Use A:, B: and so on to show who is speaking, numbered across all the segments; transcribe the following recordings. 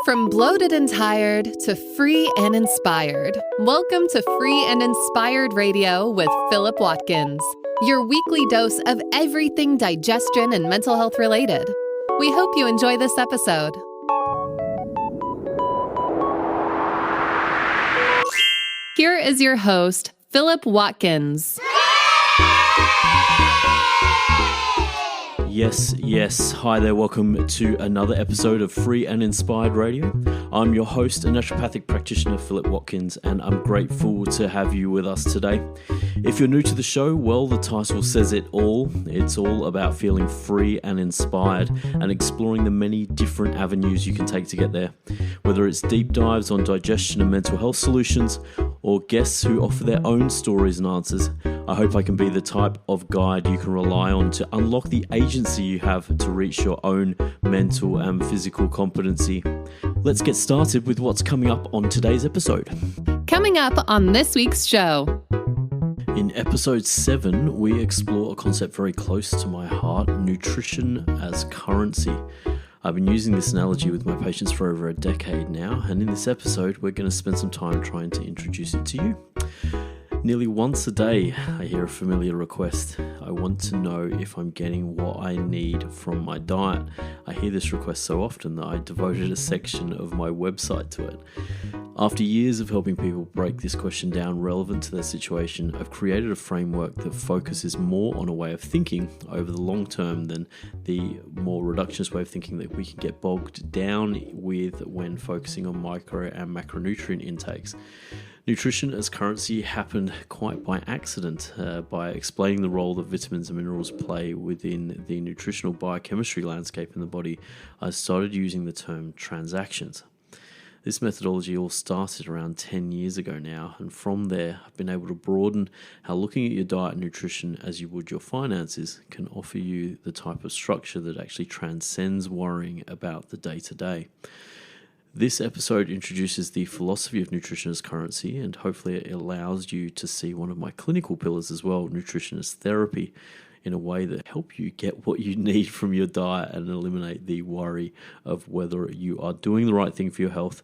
A: From bloated and tired to free and inspired, welcome to Free and Inspired Radio with Philip Watkins, your weekly dose of everything digestion and mental health related. We hope you enjoy this episode. Here is your host, Philip Watkins.
B: Yes. Hi there. Welcome to another episode of Free and Inspired Radio. I'm your host and naturopathic practitioner, Philip Watkins, and I'm grateful to have you with us today. If you're new to the show, well, the title says it all. It's all about feeling free and inspired and exploring the many different avenues you can take to get there. Whether it's deep dives on digestion and mental health solutions, or guests who offer their own stories and answers, I hope I can be the type of guide you can rely on to unlock the agency you have to reach your own mental and physical competency. Let's get started with what's coming up on today's episode.
A: Coming up on this week's show.
B: In episode 7, we explore a concept very close to my heart, nutrition as currency. I've been using this analogy with my patients for over a decade now, and in this episode, we're going to spend some time trying to introduce it to you. Nearly once a day, I hear a familiar request. I want to know if I'm getting what I need from my diet. I hear this request so often that I devoted a section of my website to it. After years of helping people break this question down relevant to their situation, I've created a framework that focuses more on a way of thinking over the long term than the more reductionist way of thinking that we can get bogged down with when focusing on micro and macronutrient intakes. Nutrition as currency happened quite by accident. By explaining the role that vitamins and minerals play within the nutritional biochemistry landscape in the body, I started using the term transactions. This methodology all started around 10 years ago now, and from there I've been able to broaden how looking at your diet and nutrition as you would your finances can offer you the type of structure that actually transcends worrying about the day-to-day. This episode introduces the philosophy of nutrition as currency, and hopefully it allows you to see one of my clinical pillars as well, nutrition as therapy, in a way that help you get what you need from your diet and eliminate the worry of whether you are doing the right thing for your health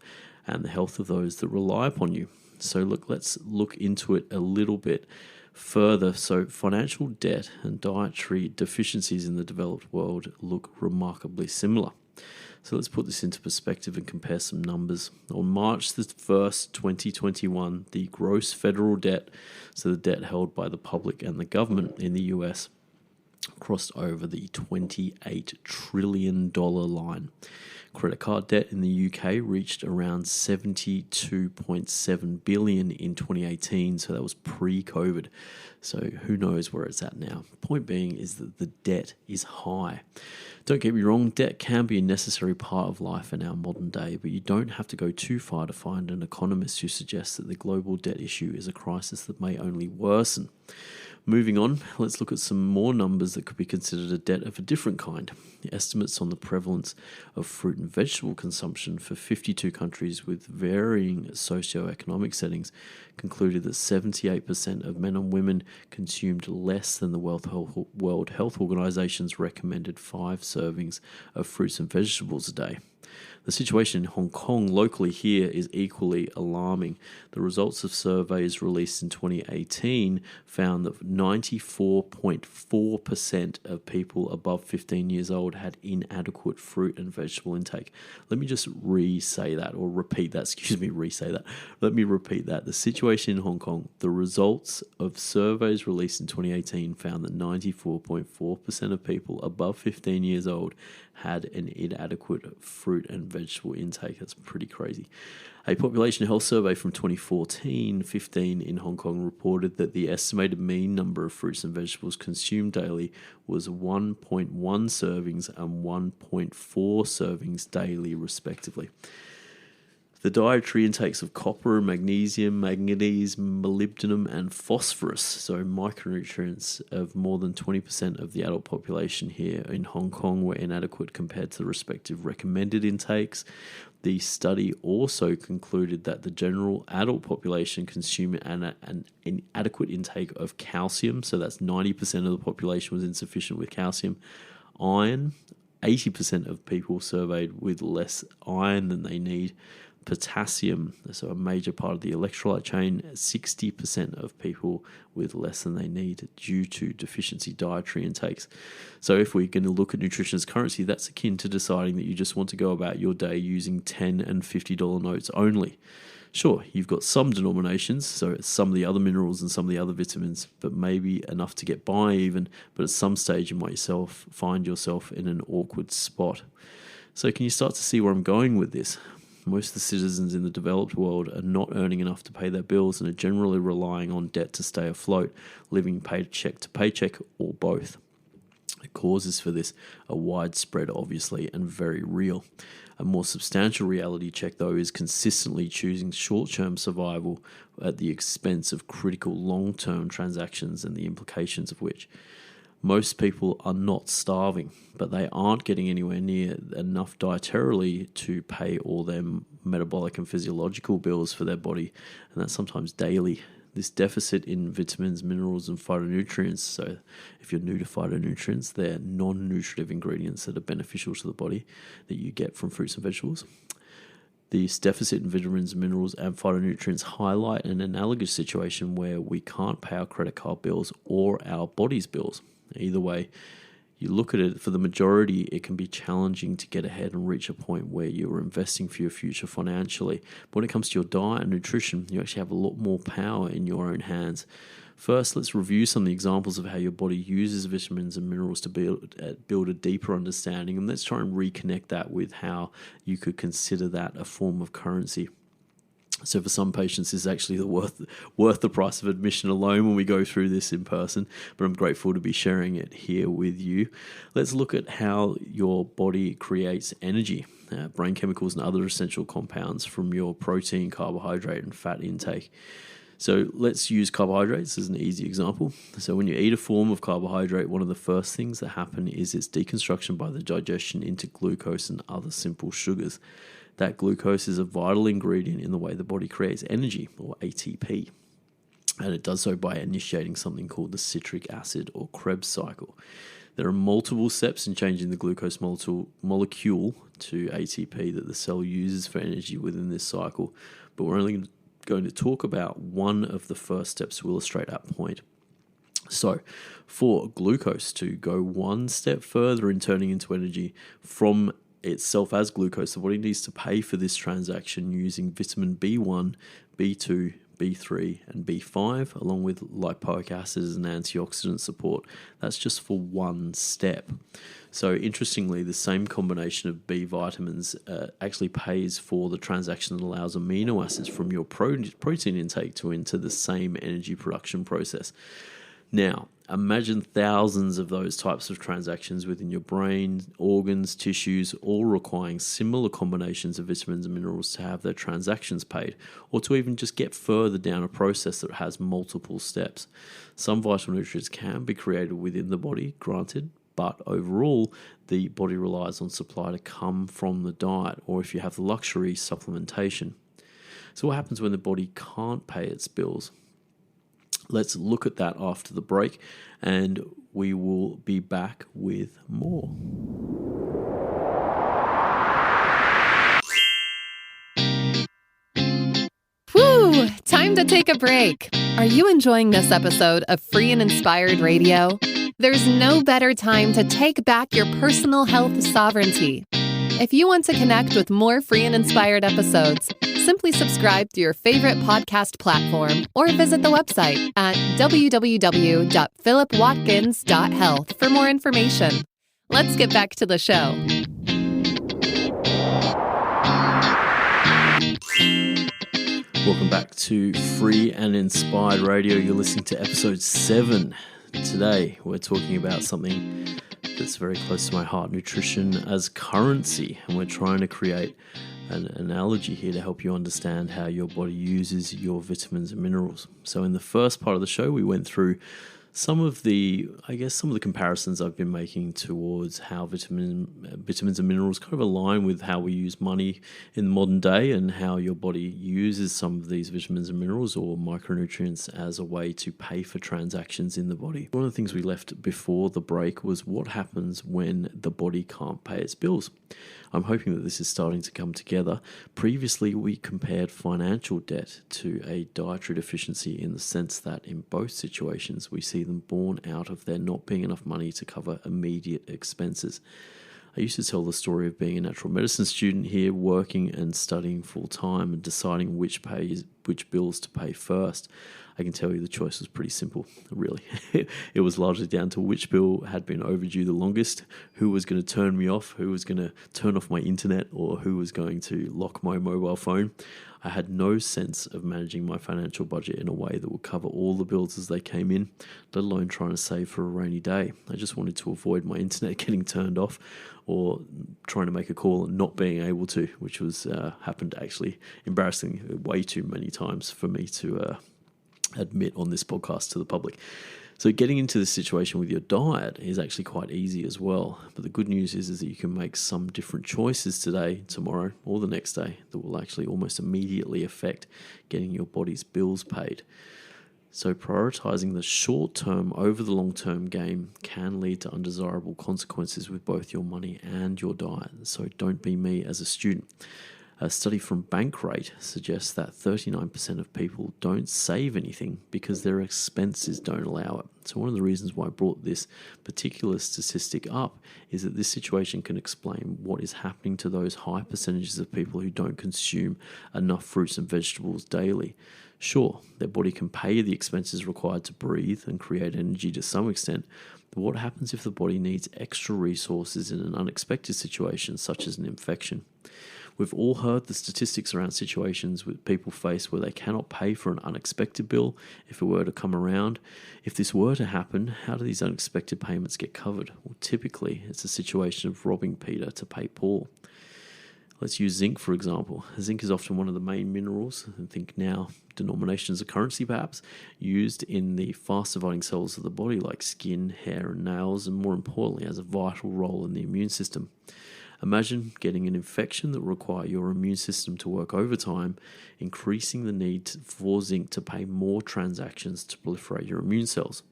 B: and the health of those that rely upon you. So let's look into it a little bit further. So financial debt and dietary deficiencies in the developed world look remarkably similar. So let's put this into perspective and compare some numbers. On March the 1st, 2021, the gross federal debt, so the debt held by the public and the government in the US, crossed over the $28 trillion line. Credit card debt in the UK reached around $72.7 billion in 2018, so that was pre-COVID. So who knows where it's at now. Point being is that the debt is high. Don't get me wrong, debt can be a necessary part of life in our modern day, but you don't have to go too far to find an economist who suggests that the global debt issue is a crisis that may only worsen. Moving on, let's look at some more numbers that could be considered a debt of a different kind. The estimates on the prevalence of fruit and vegetable consumption for 52 countries with varying socioeconomic settings concluded that 78% of men and women consumed less than the World Health Organization's recommended 5 servings of fruits and vegetables a day. The situation in Hong Kong locally here is equally alarming. The results of surveys released in 2018 found that 94.4% of people above 15 years old had inadequate fruit and vegetable intake. Let me just re-say that. Let me repeat that. The situation in Hong Kong, the results of surveys released in 2018 found that 94.4% of people above 15 years old had an inadequate fruit and vegetable intake. That's pretty crazy. A population health survey from 2014-15 in Hong Kong reported that the estimated mean number of fruits and vegetables consumed daily was 1.1 servings and 1.4 servings daily, respectively. The dietary intakes of copper, magnesium, manganese, molybdenum, and phosphorus, so micronutrients of more than 20% of the adult population here in Hong Kong, were inadequate compared to the respective recommended intakes. The study also concluded that the general adult population consumed an inadequate intake of calcium, so that's 90% of the population was insufficient with calcium, iron, 80% of people surveyed with less iron than they need. Potassium, so a major part of the electrolyte chain, 60% of people with less than they need due to deficiency dietary intakes. So if we're going to look at nutrition as currency, that's akin to deciding that you just want to go about your day using $10 and $50 notes only. Sure, you've got some denominations, so it's some of the other minerals and some of the other vitamins, but maybe enough to get by even, but at some stage you might find yourself in an awkward spot. So can you start to see where I'm going with this? Most of the citizens in the developed world are not earning enough to pay their bills and are generally relying on debt to stay afloat, living paycheck to paycheck or both. The causes for this are widespread, obviously, and very real. A more substantial reality check, though, is consistently choosing short-term survival at the expense of critical long-term transactions and the implications of which. Most people are not starving, but they aren't getting anywhere near enough dietarily to pay all their metabolic and physiological bills for their body, and that's sometimes daily. This deficit in vitamins, minerals, and phytonutrients, so if you're new to phytonutrients, they're non-nutritive ingredients that are beneficial to the body that you get from fruits and vegetables. This deficit in vitamins, minerals, and phytonutrients highlight an analogous situation where we can't pay our credit card bills or our body's bills. Either way, you look at it, for the majority, it can be challenging to get ahead and reach a point where you're investing for your future financially. But when it comes to your diet and nutrition, you actually have a lot more power in your own hands. First, let's review some of the examples of how your body uses vitamins and minerals to build a deeper understanding, and let's try and reconnect that with how you could consider that a form of currency. So for some patients, it's actually worth the price of admission alone when we go through this in person, but I'm grateful to be sharing it here with you. Let's look at how your body creates energy, brain chemicals and other essential compounds from your protein, carbohydrate, and fat intake. So let's use carbohydrates as an easy example. So when you eat a form of carbohydrate, one of the first things that happen is its deconstruction by the digestion into glucose and other simple sugars. That glucose is a vital ingredient in the way the body creates energy, or ATP. And it does so by initiating something called the citric acid or Krebs cycle. There are multiple steps in changing the glucose molecule to ATP that the cell uses for energy within this cycle, but we're only going to talk about one of the first steps to illustrate that point. So, for glucose to go one step further in turning into energy from itself as glucose, the body needs to pay for this transaction using vitamin B1, B2, B3, and B5, along with lipoic acids and antioxidant support. That's just for one step. So interestingly, the same combination of B vitamins actually pays for the transaction that allows amino acids from your protein intake to enter the same energy production process. Now, imagine thousands of those types of transactions within your brain, organs, tissues, all requiring similar combinations of vitamins and minerals to have their transactions paid, or to even just get further down a process that has multiple steps. Some vital nutrients can be created within the body, granted, but overall, the body relies on supply to come from the diet, or if you have the luxury, supplementation. So what happens when the body can't pay its bills? Let's look at that after the break, and we will be back with more.
A: Whew, time to take a break. Are you enjoying this episode of Free and Inspired Radio? There's no better time to take back your personal health sovereignty. If you want to connect with more free and inspired episodes, simply subscribe to your favorite podcast platform or visit the website at www.philipwatkins.health for more information. Let's get back to the show.
B: Welcome back to Free and Inspired Radio. You're listening to episode 7. Today, we're talking about something that's very close to my heart, nutrition as currency. And we're trying to create an analogy here to help you understand how your body uses your vitamins and minerals. So in the first part of the show, we went through Some of the comparisons I've been making towards how vitamins and minerals kind of align with how we use money in the modern day and how your body uses some of these vitamins and minerals or micronutrients as a way to pay for transactions in the body. One of the things we left before the break was what happens when the body can't pay its bills. I'm hoping that this is starting to come together. Previously, we compared financial debt to a dietary deficiency in the sense that in both situations, we see them born out of there not being enough money to cover immediate expenses. I used to tell the story of being a natural medicine student here, working and studying full time and deciding which bills to pay first. I can tell you the choice was pretty simple, really. It was largely down to which bill had been overdue the longest, who was going to turn me off, who was going to turn off my internet, or who was going to lock my mobile phone. I had no sense of managing my financial budget in a way that would cover all the bills as they came in, let alone trying to save for a rainy day. I just wanted to avoid my internet getting turned off or trying to make a call and not being able to, which was happened actually embarrassingly way too many times for me to admit on this podcast to the public. So getting into this situation with your diet is actually quite easy as well. But the good news is that you can make some different choices today, tomorrow, or the next day that will actually almost immediately affect getting your body's bills paid. So prioritizing the short-term over the long-term game can lead to undesirable consequences with both your money and your diet. So don't be me as a student. A study from Bankrate suggests that 39% of people don't save anything because their expenses don't allow it. So one of the reasons why I brought this particular statistic up is that this situation can explain what is happening to those high percentages of people who don't consume enough fruits and vegetables daily. Sure, their body can pay the expenses required to breathe and create energy to some extent, but what happens if the body needs extra resources in an unexpected situation such as an infection? We've all heard the statistics around situations with people face where they cannot pay for an unexpected bill if it were to come around. If this were to happen, how do these unexpected payments get covered? Well, typically, it's a situation of robbing Peter to pay Paul. Let's use zinc, for example. Zinc is often one of the main minerals, and think now denominations of currency perhaps, used in the fast-dividing cells of the body like skin, hair, and nails, and more importantly, has a vital role in the immune system. Imagine getting an infection that will require your immune system to work overtime, increasing the need for zinc to pay more transactions to proliferate your immune cells.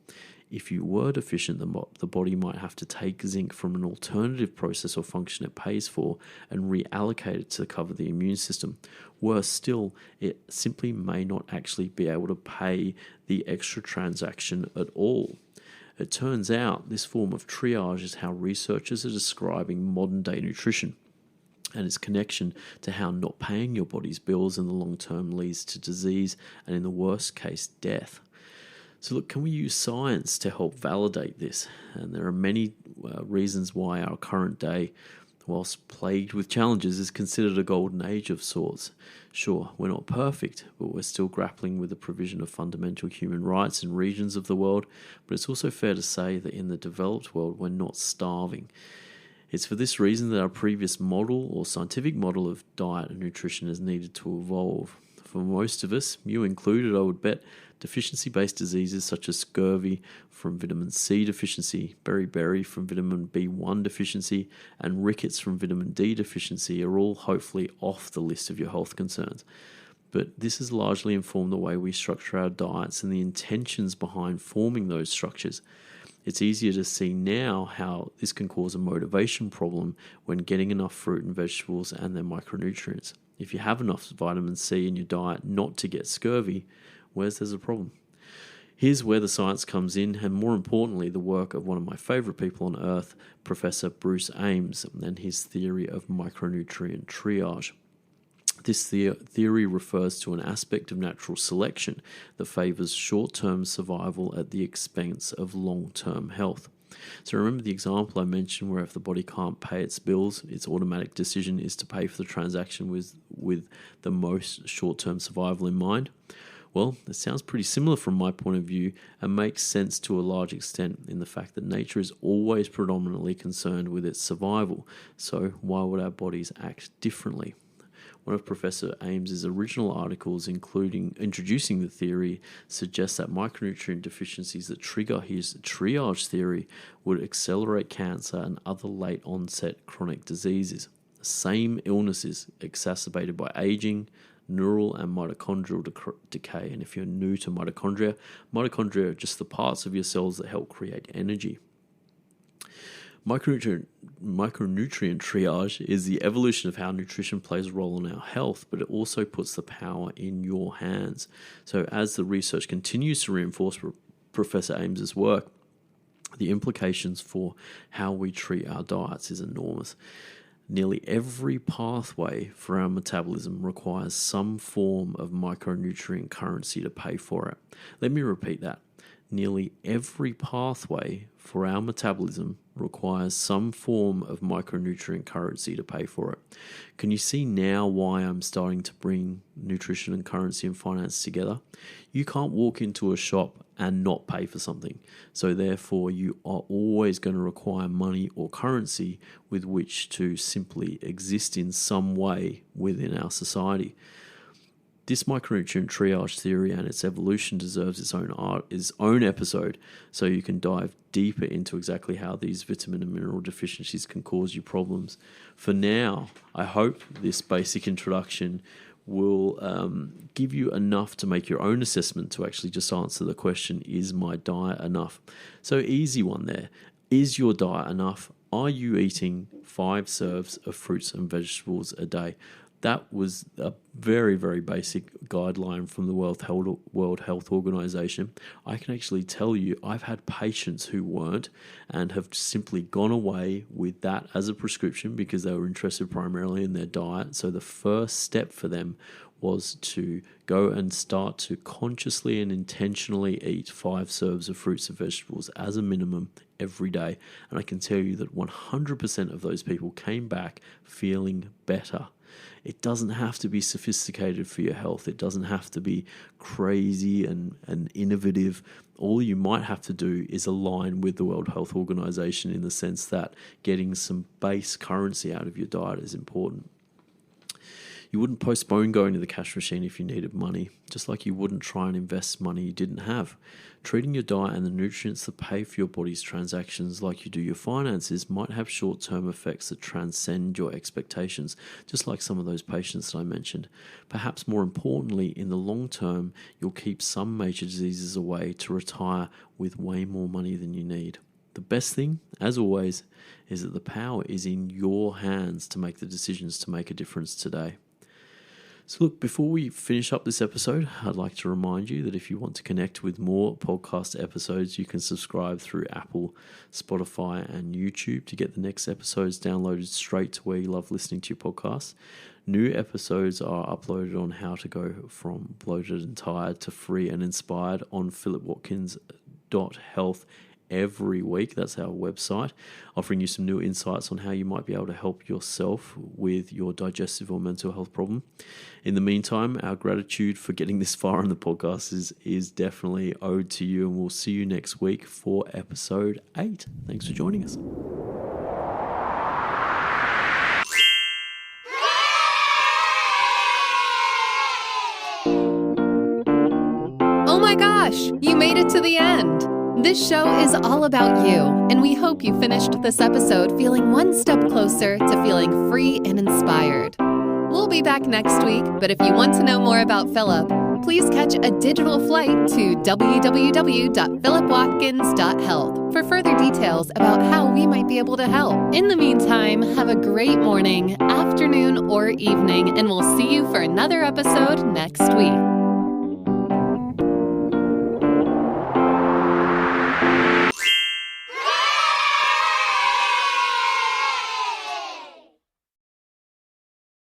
B: If you were deficient, the body might have to take zinc from an alternative process or function it pays for and reallocate it to cover the immune system. Worse still, it simply may not actually be able to pay the extra transaction at all. It turns out this form of triage is how researchers are describing modern-day nutrition and its connection to how not paying your body's bills in the long term leads to disease and, in the worst case, death. So look, can we use science to help validate this? And there are many reasons why our current day, whilst plagued with challenges, is considered a golden age of sorts. Sure, we're not perfect, but we're still grappling with the provision of fundamental human rights in regions of the world, but it's also fair to say that in the developed world, we're not starving. It's for this reason that our previous model or scientific model of diet and nutrition is needed to evolve. For most of us, you included, I would bet, deficiency-based diseases such as scurvy from vitamin C deficiency, beriberi from vitamin B1 deficiency, and rickets from vitamin D deficiency are all hopefully off the list of your health concerns. But this has largely informed the way we structure our diets and the intentions behind forming those structures. It's easier to see now how this can cause a motivation problem when getting enough fruit and vegetables and their micronutrients. If you have enough vitamin C in your diet not to get scurvy, where's there's a problem? Here's where the science comes in, and more importantly, the work of one of my favorite people on earth, Professor Bruce Ames, and his theory of micronutrient triage. This theory refers to an aspect of natural selection that favors short-term survival at the expense of long-term health. So remember the example I mentioned where if the body can't pay its bills, its automatic decision is to pay for the transaction with the most short-term survival in mind? Well, it sounds pretty similar from my point of view and makes sense to a large extent in the fact that nature is always predominantly concerned with its survival. So why would our bodies act differently? One of Professor Ames's original articles, introducing the theory, suggests that micronutrient deficiencies that trigger his triage theory would accelerate cancer and other late-onset chronic diseases. The same illnesses exacerbated by aging, neural and mitochondrial decay. And if you're new to mitochondria are just the parts of your cells that help create energy. Micronutrient triage is the evolution of how nutrition plays a role in our health, but it also puts the power in your hands. So as the research continues to reinforce Professor Ames's work, the implications for how we treat our diets is enormous. Nearly every pathway for our metabolism requires some form of micronutrient currency to pay for it. Let me repeat that. Nearly every pathway for our metabolism requires some form of micronutrient currency to pay for it. Can you see now why I'm starting to bring nutrition and currency and finance together? You can't walk into a shop and not pay for something. So therefore, you are always going to require money or currency with which to simply exist in some way within our society. This micronutrient triage theory and its evolution deserves its own episode, so you can dive deeper into exactly how these vitamin and mineral deficiencies can cause you problems. For now, I hope this basic introduction will give you enough to make your own assessment to actually just answer the question, is my diet enough? So easy one there. Is your diet enough? Are you eating 5 serves of fruits and vegetables a day? That was a very, very basic guideline from the World Health Organization. I can actually tell you I've had patients who weren't and have simply gone away with that as a prescription because they were interested primarily in their diet. So the first step for them was to go and start to consciously and intentionally eat 5 serves of fruits and vegetables as a minimum every day. And I can tell you that 100% of those people came back feeling better. It doesn't have to be sophisticated for your health. It doesn't have to be crazy and innovative. All you might have to do is align with the World Health Organization in the sense that getting some base currency out of your diet is important. You wouldn't postpone going to the cash machine if you needed money, just like you wouldn't try and invest money you didn't have. Treating your diet and the nutrients that pay for your body's transactions like you do your finances might have short-term effects that transcend your expectations, just like some of those patients that I mentioned. Perhaps more importantly, in the long term, you'll keep some major diseases away to retire with way more money than you need. The best thing, as always, is that the power is in your hands to make the decisions to make a difference today. So look, before we finish up this episode, I'd like to remind you that if you want to connect with more podcast episodes, you can subscribe through Apple, Spotify, and YouTube to get the next episodes downloaded straight to where you love listening to your podcasts. New episodes are uploaded on how to go from bloated and tired to free and inspired on philipwatkins.health every week. That's our website, offering you some new insights on how you might be able to help yourself with your digestive or mental health problem. In the meantime, our gratitude for getting this far in the podcast is definitely owed to you, and we'll see you next week for episode 8. Thanks for joining us.
A: Oh my gosh, you made it to the end. This show is all about you, and we hope you finished this episode feeling one step closer to feeling free and inspired. We'll be back next week, but if you want to know more about Philip, please catch a digital flight to www.philipwatkins.health for further details about how we might be able to help. In the meantime, have a great morning, afternoon, or evening, and we'll see you for another episode next week.